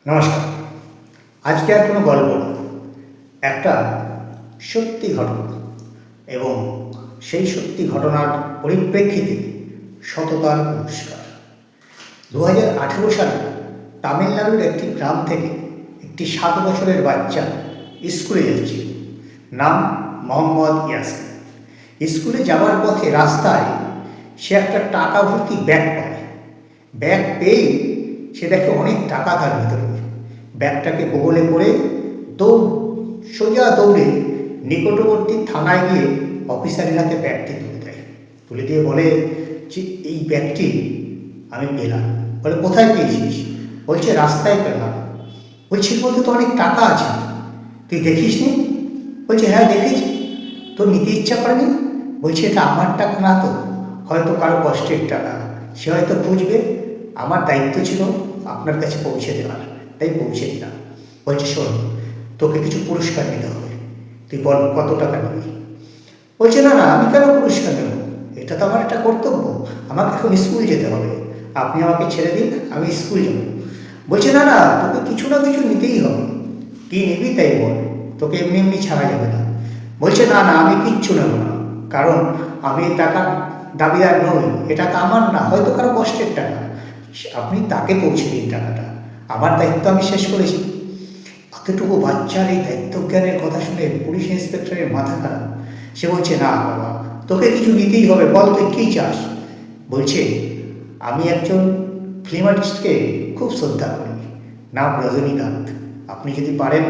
নমস্কার। আজকে আর কোনো গল্প না, একটা সত্যি ঘটনা এবং সেই সত্যি ঘটনার পরিপ্রেক্ষিতে সততার পুরস্কার। 2018 সালে তামিলনাড়ুর একটি গ্রাম থেকে একটি 7 বছরের বাচ্চা স্কুলে যাচ্ছিল। নাম মোহাম্মদ ইয়াসিন। স্কুলে যাওয়ার পথে রাস্তায় সে একটা টাকা ভর্তি ব্যাগ পায়। ব্যাগ পেয়েই সে দেখে অনেক টাকা তার ভিতরে। ব্যাগটাকে বগলে করে সোজা দৌড়ে নিকটবর্তী থানায় গিয়ে অফিসারের হাতে ব্যাগটি তুলে দেয়। তুলে দিয়ে বলে যে এই ব্যাগটি আমি পেলাম। বলে কোথায় পেয়েছিস? বলছে রাস্তায় পেলাম। বলছে এর মধ্যে তো অনেক টাকা আছে, তুই দেখিস নি? বলছে হ্যাঁ দেখেছি। তোর নিতে ইচ্ছা করেনি? বলছে এটা আমার টাকা না, তো হয়তো কারো কষ্টের টাকা, সে হয়তো খুঁজবে, আমার দায়িত্ব ছিল আপনার কাছে পৌঁছে দেওয়ার, তাই পৌঁছে দিলাম। বলছে শোন, তোকে কিছু পুরস্কার নিতে হবে, তুই বল কত টাকা নিবি? বলছে না না, আমি কেন পুরস্কার নেব, এটা তো আমার একটা কর্তব্য, আমাকে এখন স্কুল যেতে হবে, আপনি আমাকে ছেড়ে দিন, আমি স্কুল যাব। বলছে না না, তোকে কিছু না কিছু নিতেই হবে, কী নিবি তাই বল, তোকে এমনি এমনি ছাড়া যাবে না। বলছে না না, আমি কিচ্ছু নেব না, কারণ আমি টাকার দাবিদার নই, এ টাকা আমার না, হয়তো কারো কষ্টের টাকা, আপনি তাকে পৌঁছে দিন টাকাটা, আমার দায়িত্ব আমি শেষ করেছি। এতটুকু বাচ্চার এই দায়িত্বজ্ঞানের কথা শুনে পুলিশ ইন্সপেক্টরের মাথা খারাপ। সে বলছে না বাবা, তোকে কিছু নিতেই হবে, বল তুই কী চাস? বলছে আমি একজন ফিল্ম আর্টিস্টকে খুব শ্রদ্ধা করি, নাম রজনীকান্ত, আপনি যদি পারেন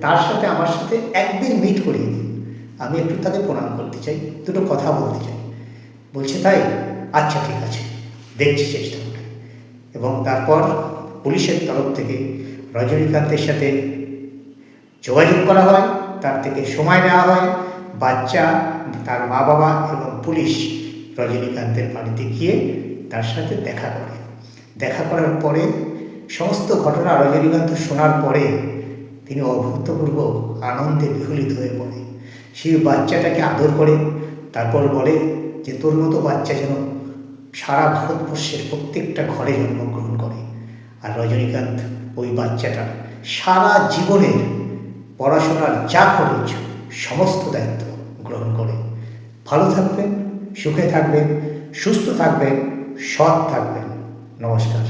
তার সাথে আমার সাথে একদিন মিট করিয়ে দিন, আমি একটু তাকে প্রণাম করতে চাই, দুটো কথা বলতে চাই। বলছে তাই? আচ্ছা ঠিক আছে, দেখছি চেষ্টা করে। এবং তারপর পুলিশের তরফ থেকে রজনীকান্তের সাথে যোগাযোগ করা হয়, তার থেকে সময় নেওয়া হয়, বাচ্চা, তার মা বাবা এবং পুলিশ রজনীকান্তের বাড়িতে গিয়ে তার সাথে দেখা করে। দেখা করার পরে সমস্ত ঘটনা রজনীকান্ত শোনার পরে তিনি অভূতপূর্ব আনন্দে বিহ্বলিত হয়ে পড়ে। সেই বাচ্চাটাকে আদর করে তারপর বলে যে তোর মতো বাচ্চা যেন সারা ভারতবর্ষের প্রত্যেকটা ঘরে জন্মগ্রহণ করে। আর রজনীকান্ত ওই বাচ্চাটার সারা জীবনের পড়াশোনার যা খরচ সমস্ত দায়িত্ব গ্রহণ করে। ভালো থাকবেন, সুখে থাকবেন, সুস্থ থাকবেন, সৎ থাকবেন। নমস্কার।